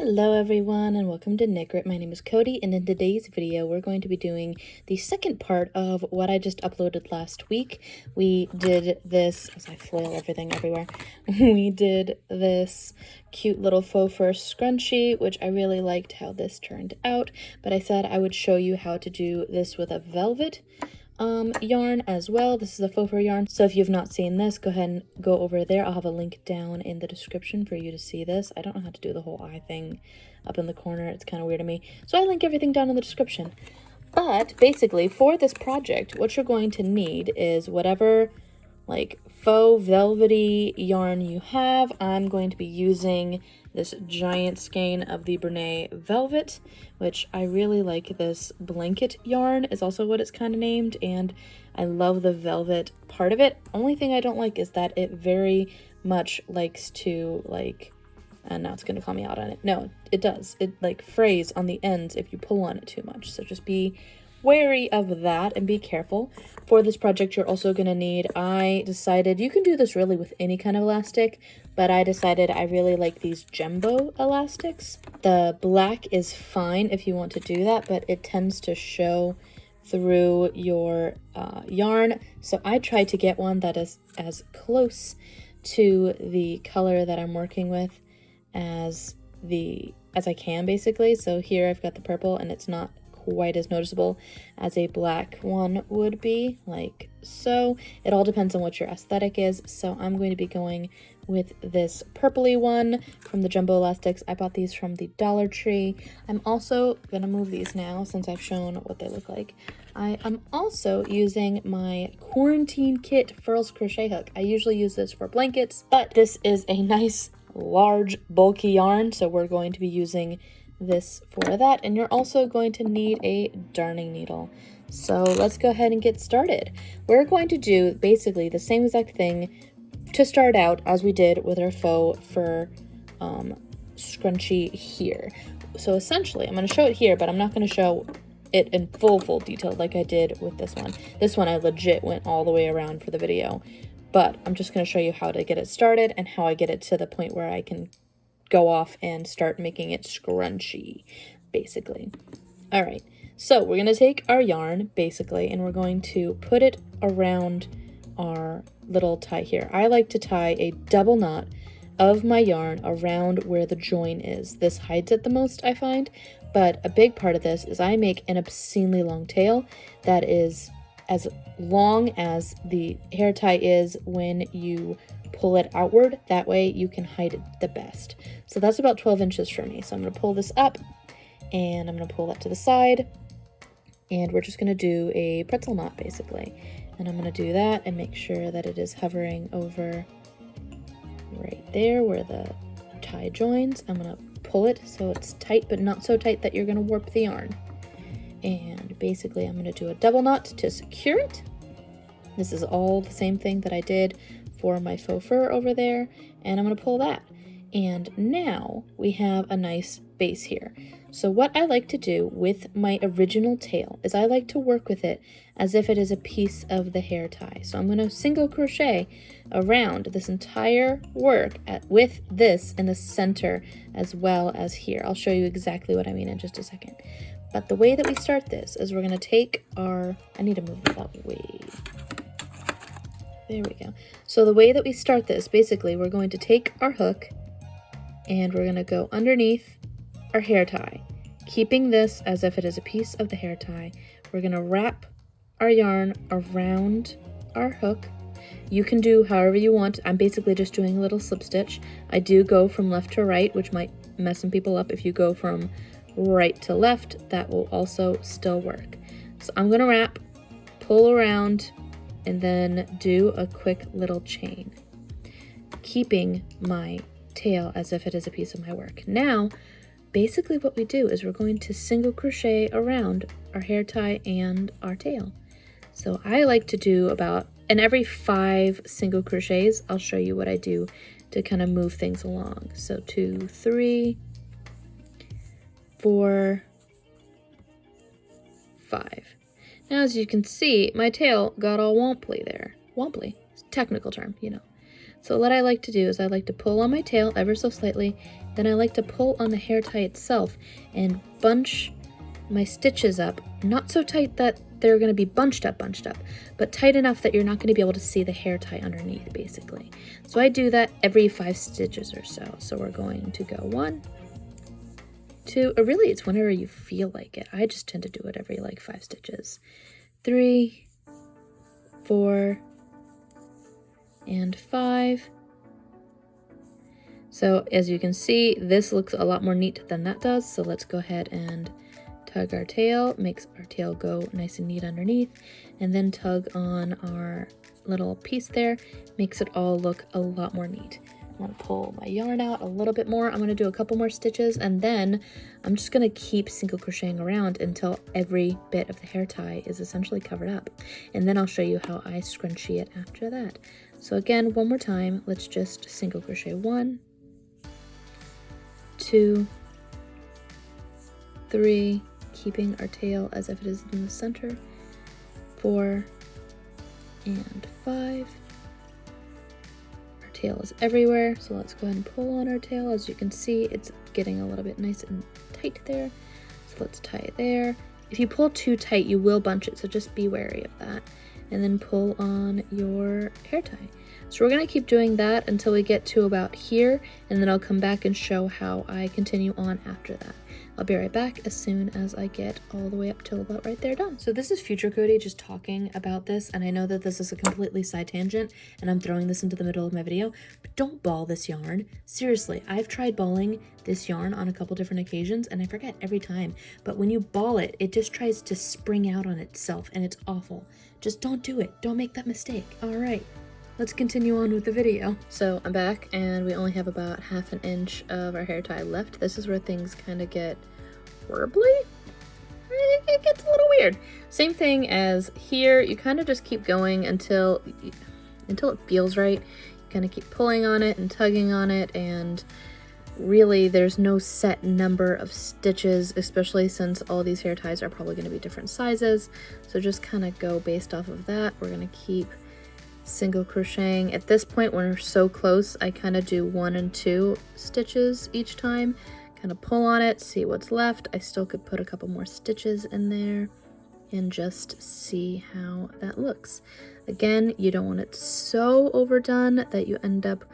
Hello everyone and welcome to Knit Grit. My name is Cody and in today's video we're going to be doing the second part of what I just uploaded last week. We did this, as I flail everything everywhere, we did this cute little faux fur scrunchie, which I really liked how this turned out, but I said I would show you how to do this with a velvet yarn as well. This is a faux fur yarn, so if you've not seen this, go ahead and go over there. I'll have a link down in the description for you to see this. I don't know how to do the whole eye thing up in the corner. It's kind of weird to me, so I link everything down in the description. But basically for this project, what you're going to need is whatever like faux velvety yarn you have. I'm going to be using this giant skein of the Brene Velvet, which I really like. This blanket yarn is also what it's kind of named, and I love the velvet part of it. Only thing I don't like is that it very much likes to and now it's going to call me out on it. No, it does. It like frays on the ends if you pull on it too much. So just be wary of that and be careful. For this project, you're also going to need, I decided, you can do this really with any kind of elastic, but I decided I really like these jumbo elastics. The black is fine if you want to do that, but it tends to show through your yarn. So I tried to get one that is as close to the color that I'm working with as I can, basically. So here I've got the purple and it's not quite as noticeable as a black one would be, like so. It all depends on what your aesthetic is. So I'm going to be going with this purpley one from the Jumbo Elastics. I bought these from the Dollar Tree. I'm also gonna move these now since I've shown what they look like. I am also using my Quarantine Kit Furls Crochet Hook. I usually use this for blankets, but this is a nice large bulky yarn, so we're going to be using this for that. And you're also going to need a darning needle. So let's go ahead and get started. We're going to do basically the same exact thing to start out as we did with our faux fur scrunchie here. So essentially I'm going to show it here, but I'm not going to show it in full detail like I did with this one. This one I legit went all the way around for the video, but I'm just going to show you how to get it started and how I get it to the point where I can go off and start making it scrunchy, basically. All right, so we're going to take our yarn, basically, and we're going to put it around our little tie here. I like to tie a double knot of my yarn around where the join is. This hides it the most, I find, but a big part of this is I make an obscenely long tail that is as long as the hair tie is when you pull it outward. That way you can hide it the best. So that's about 12 inches for me. So I'm going to pull this up and I'm going to pull that to the side, and we're just going to do a pretzel knot basically. And I'm going to do that and make sure that it is hovering over right there where the tie joins. I'm going to pull it so it's tight, but not so tight that you're going to warp the yarn. And basically I'm going to do a double knot to secure it. This is all the same thing that I did for my faux fur over there, and I'm going to pull that. And now we have a nice base here. So what I like to do with my original tail is I like to work with it as if it is a piece of the hair tie. So I'm going to single crochet around this entire work with this in the center as well as here. I'll show you exactly what I mean in just a second. But the way that we start this is we're going to take our, I need to move this out way. There we go. So the way that we start this, basically, we're going to take our hook and we're going to go underneath our hair tie, keeping this as if it is a piece of the hair tie. We're going to wrap our yarn around our hook. You can do however you want. I'm basically just doing a little slip stitch. I do go from left to right, which might mess some people up. If you go from right to left, that will also still work. So I'm going to wrap, pull around, and then do a quick little chain, keeping my tail as if it is a piece of my work. Now, basically what we do is we're going to single crochet around our hair tie and our tail. So I like to do about, and every 5 single crochets, I'll show you what I do to kind of move things along. So 2, 3, 4, 5. Now, as you can see, my tail got all womply there. Womply, technical term, you know. So what I like to do is I like to pull on my tail ever so slightly, then I like to pull on the hair tie itself and bunch my stitches up, not so tight that they're going to be bunched up, but tight enough that you're not going to be able to see the hair tie underneath, basically. So I do that every 5 stitches or so. So we're going to go 1, 2, or really it's whenever you feel like it. I just tend to do it every like 5 stitches. 3, 4, and 5. So as you can see, this looks a lot more neat than that does. So let's go ahead and tug our tail, makes our tail go nice and neat underneath, and then tug on our little piece there, makes it all look a lot more neat. I'm gonna pull my yarn out a little bit more. I'm gonna do a couple more stitches, and then I'm just gonna keep single crocheting around until every bit of the hair tie is essentially covered up. And then I'll show you how I scrunchie it after that. So again, one more time, let's just single crochet 1, 2, 3, keeping our tail as if it is in the center, 4, and 5. Our tail is everywhere, so let's go ahead and pull on our tail. As you can see, it's getting a little bit nice and tight there, so let's tie it there. If you pull too tight, you will bunch it, so just be wary of that. And then pull on your hair tie. So we're going to keep doing that until we get to about here, and then I'll come back and show how I continue on after that. I'll be right back as soon as I get all the way up till about right there done. So this is future Cody just talking about this, and I know that this is a completely side tangent and I'm throwing this into the middle of my video, but don't ball this yarn. Seriously, I've tried balling this yarn on a couple different occasions and I forget every time, but when you ball it, it just tries to spring out on itself and it's awful. Just don't do it. Don't make that mistake. All right. Let's continue on with the video. So I'm back and we only have about 1/2 inch of our hair tie left. This is where things kind of get warbly. It gets a little weird. Same thing as here. You kind of just keep going until it feels right. You kind of keep pulling on it and tugging on it, and really there's no set number of stitches, especially since all these hair ties are probably going to be different sizes. So just kind of go based off of that. We're going to keep single crocheting. At this point, when we're so close, I kind of do 1 and 2 stitches each time, kind of pull on it, see what's left. I still could put a couple more stitches in there and just see how that looks. Again, you don't want it so overdone that you end up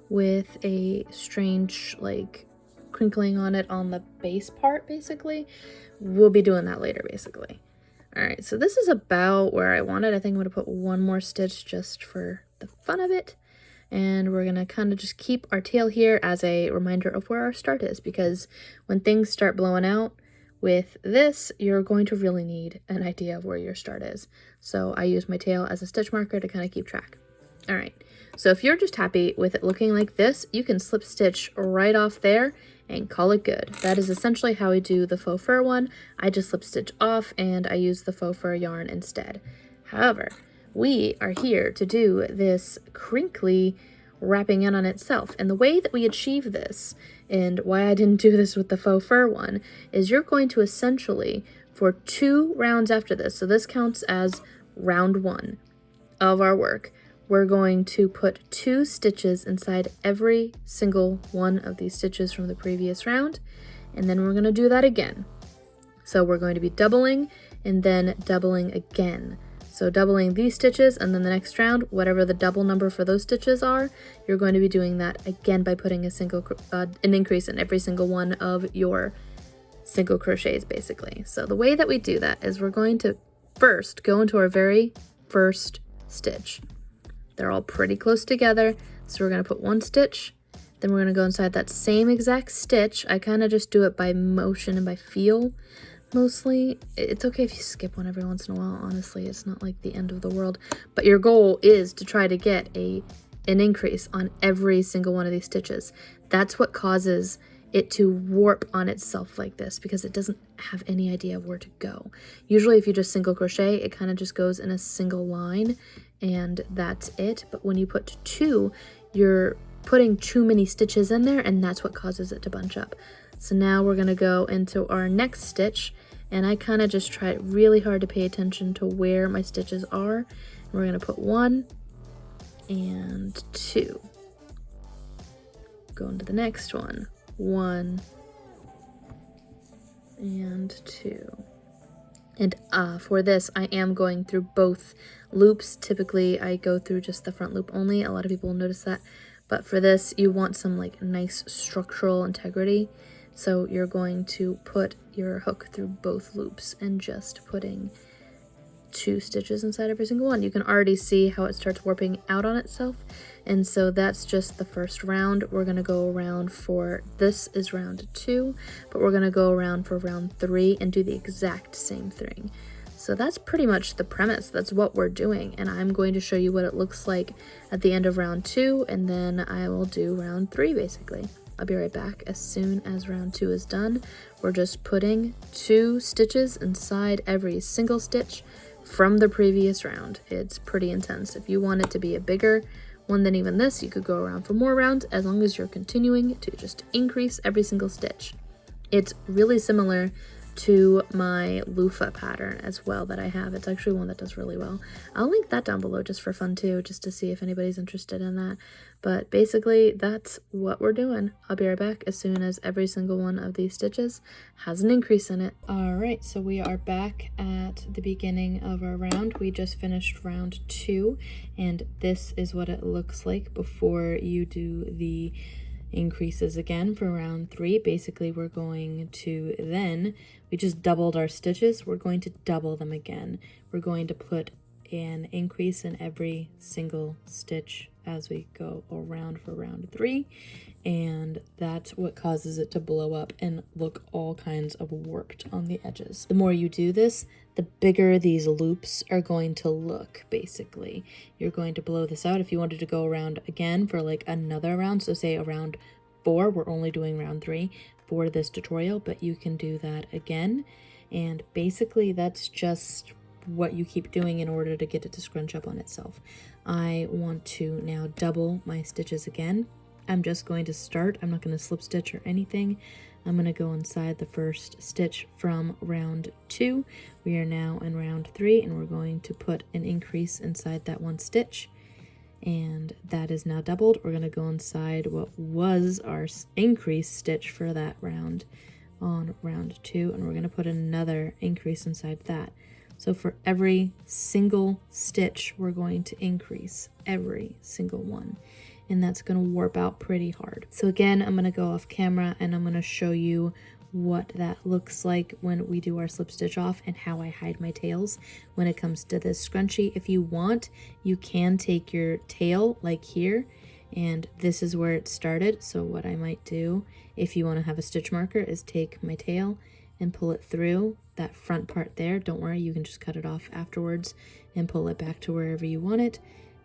with a strange like crinkling on it on the base part. Basically, we'll be doing that later basically. All right, so this is about where I want it. I think I'm gonna put 1 more stitch just for the fun of it. And we're gonna kind of just keep our tail here as a reminder of where our start is, because when things start blowing out with this, you're going to really need an idea of where your start is. So I use my tail as a stitch marker to kind of keep track. All right, so if you're just happy with it looking like this, you can slip stitch right off there and call it good. That is essentially how I do the faux fur one. I just slip stitch off and I use the faux fur yarn instead. However, we are here to do this crinkly wrapping in on itself. And the way that we achieve this, and why I didn't do this with the faux fur one, is you're going to essentially, for 2 rounds after this, so this counts as round 1 of our work, we're going to put 2 stitches inside every single one of these stitches from the previous round, and then we're going to do that again. So we're going to be doubling and then doubling again. So doubling these stitches, and then the next round, whatever the double number for those stitches are, you're going to be doing that again by putting an increase in every single one of your single crochets basically. So the way that we do that is we're going to first go into our very first stitch. They're all pretty close together, so we're going to put 1 stitch, then we're going to go inside that same exact stitch. I kind of just do it by motion and by feel mostly. It's okay if you skip one every once in a while, honestly. It's not like the end of the world, but your goal is to try to get an increase on every single one of these stitches. That's what causes it to warp on itself like this, because it doesn't have any idea of where to go. Usually if you just single crochet, it kind of just goes in a single line and that's it. But when you put 2, you're putting too many stitches in there, and that's what causes it to bunch up. So now we're going to go into our next stitch, and I kind of just try really hard to pay attention to where my stitches are. And we're going to put 1 and 2. go into the next one. 1 and 2. And for this, I am going through both loops. Typically, I go through just the front loop only. A lot of people will notice that. But for this, you want some like nice structural integrity. So you're going to put your hook through both loops and just putting 2 stitches inside every single one. You can already see how it starts warping out on itself. And so that's just the first round. We're going to go around for, this is round 2, but we're going to go around for round 3 and do the exact same thing. So that's pretty much the premise. That's what we're doing. And I'm going to show you what it looks like at the end of round 2, and then I will do round 3 basically. I'll be right back as soon as round 2 is done. We're just putting 2 stitches inside every single stitch from the previous round. It's pretty intense. If you want it to be a bigger one than even this, you could go around for more rounds, as long as you're continuing to just increase every single stitch. It's really similar to my loofah pattern as well that I have. It's actually one that does really well. I'll link that down below just for fun too, just to see if anybody's interested in that. But basically that's what we're doing. I'll be right back as soon as every single one of these stitches has an increase in it. All right, so we are back at the beginning of our round. We just finished round 2, and this is what it looks like before you do the increases again for round 3. Basically, we're going to then, we just doubled our stitches, we're going to double them again. We're going to put an increase in every single stitch as we go around for round 3, and that's what causes it to blow up and look all kinds of warped on the edges. The more you do this, the bigger these loops are going to look. Basically, you're going to blow this out. If you wanted to go around again for like another round, so say around 4, we're only doing round 3 for this tutorial, but you can do that again. And basically that's just what you keep doing in order to get it to scrunch up on itself. I want to now double my stitches again. I'm just going to start, I'm not going to slip stitch or anything. I'm going to go inside the first stitch from round 2. We are now in round 3, and we're going to put an increase inside that 1 stitch, and that is now doubled. We're going to go inside what was our increase stitch for that round on round 2, and we're going to put another increase inside that. So for every single stitch, we're going to increase every single one, and that's going to warp out pretty hard. So again, I'm going to go off camera and I'm going to show you what that looks like when we do our slip stitch off and how I hide my tails when it comes to this scrunchie. If you want, you can take your tail like here, and this is where it started. So what I might do, if you want to have a stitch marker, is take my tail and pull it through that front part there. Don't worry, you can just cut it off afterwards and pull it back to wherever you want it.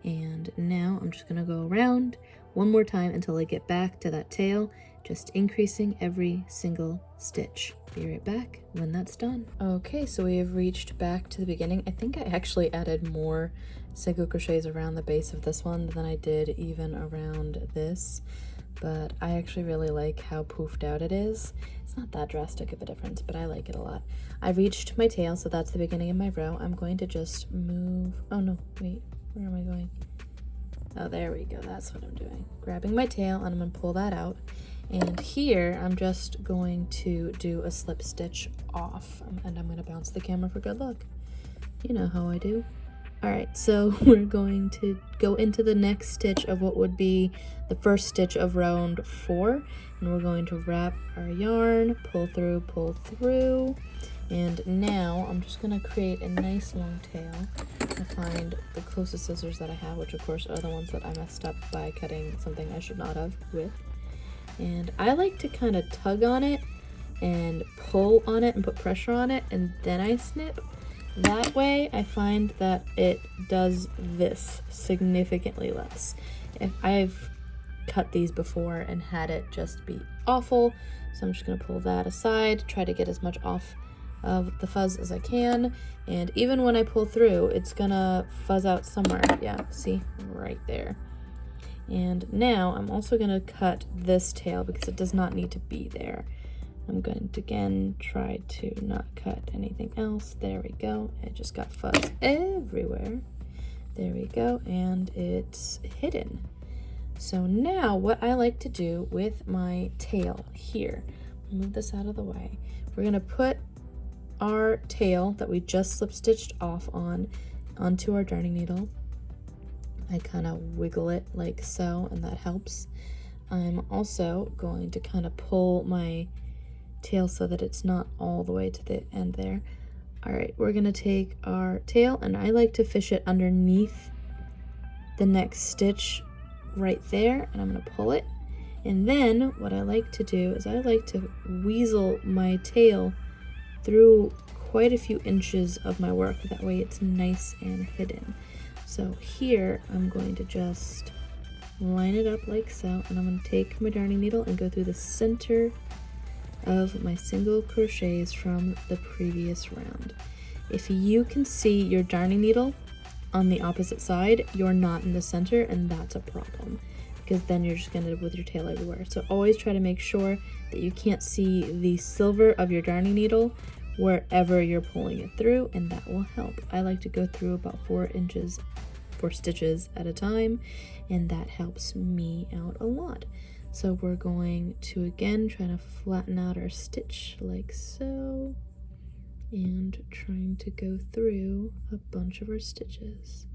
And now I'm just gonna go around one more time until I get back to that tail, just increasing every single stitch. Be right back when that's done. Okay, so we have reached back to the beginning. I think I actually added more single crochets around the base of this one than I did even around this, but I actually really like how poofed out it is. It's not that drastic of a difference, but I like it a lot. I reached my tail, so that's the beginning of my row. I'm going to just move, oh no, wait, where am I going? Oh, there we go, that's what I'm doing. Grabbing my tail, and I'm gonna pull that out. And here, I'm just going to do a slip stitch off, and I'm gonna bounce the camera for good luck. You know how I do. All right, so we're going to go into the next stitch of what would be the first stitch of round 4, and we're going to wrap our yarn, pull through, and now I'm just gonna create a nice long tail. I find the closest scissors that I have, which of course are the ones that I messed up by cutting something I should not have with. And I like to kind of tug on it and pull on it and put pressure on it, and then I snip. That way I find that it does this significantly less. If I've cut these before and had it just be awful, so I'm just gonna pull that aside, try to get as much off of the fuzz as I can, and even when I pull through, it's gonna fuzz out somewhere. Yeah, see, right there. And now I'm also gonna cut this tail because it does not need to be there. I'm going to again try to not cut anything else. There we go. It just got fuzz everywhere. There we go, and it's hidden. So now what I like to do with my tail here, move this out of the way. We're gonna put our tail that we just slip stitched off onto our darning needle. I kind of wiggle it like so, and that helps. I'm also going to kind of pull my tail so that it's not all the way to the end there. All right, we're gonna take our tail, and I like to fish it underneath the next stitch right there, and I'm gonna pull it. And then what I like to do is I like to weasel my tail through quite a few inches of my work. That way it's nice and hidden. So here I'm going to just line it up like so, and I'm going to take my darning needle and go through the center of my single crochets from the previous round. If you can see your darning needle on the opposite side, you're not in the center, and that's a problem, because then you're just going to end up with your tail everywhere. So always try to make sure that you can't see the silver of your darning needle wherever you're pulling it through, and that will help. I like to go through about 4 stitches at a time, and that helps me out a lot. So we're going to again try to flatten out our stitch like so, and trying to go through a bunch of our stitches.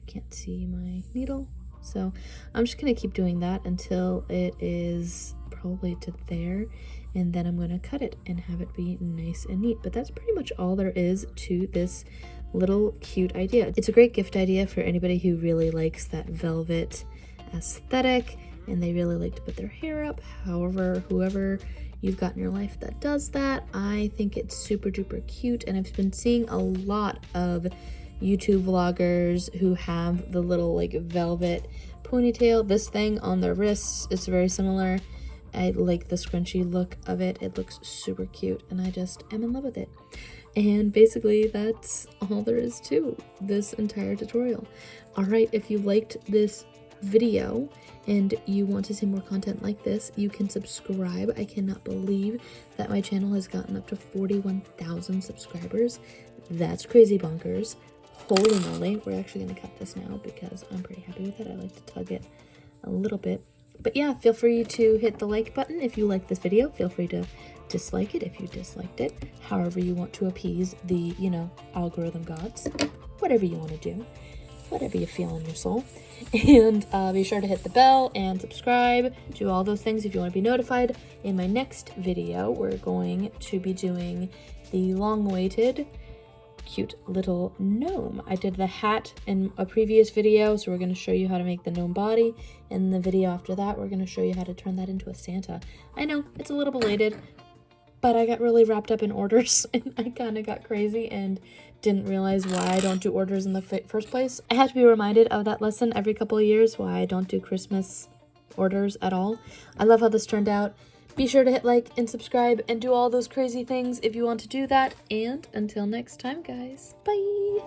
Can't see my needle, so I'm just gonna keep doing that until it is probably to there, and then I'm gonna cut it and have it be nice and neat. But that's pretty much all there is to this little cute idea. It's a great gift idea for anybody who really likes that velvet aesthetic and they really like to put their hair up. However, whoever you've got in your life that does that, I think it's super duper cute. And I've been seeing a lot of YouTube vloggers who have the little like velvet ponytail, this thing on their wrists. It's very similar. I like the scrunchy look of it. It looks super cute, and I just am in love with it. And basically that's all there is to this entire tutorial. All right, if you liked this video and you want to see more content like this, you can subscribe. I cannot believe that my channel has gotten up to 41,000 subscribers. That's crazy bonkers. Holy moly. We're actually going to cut this now because I'm pretty happy with it. I like to tug it a little bit. But yeah, feel free to hit the like button if you like this video. Feel free to dislike it if you disliked it. However you want to appease the, algorithm gods. Whatever you want to do. Whatever you feel in your soul. And be sure to hit the bell and subscribe. Do all those things if you want to be notified. In my next video, we're going to be doing the long-awaited cute little gnome. I did the hat in a previous video, so we're going to show you how to make the gnome body. In the video after that, we're going to show you how to turn that into a Santa. I know, it's a little belated, but I got really wrapped up in orders, and I kind of got crazy and didn't realize why I don't do orders in the first place. I have to be reminded of that lesson every couple of years, why I don't do Christmas orders at all. I love how this turned out. Be sure to hit like and subscribe and do all those crazy things if you want to do that. And until next time, guys, bye!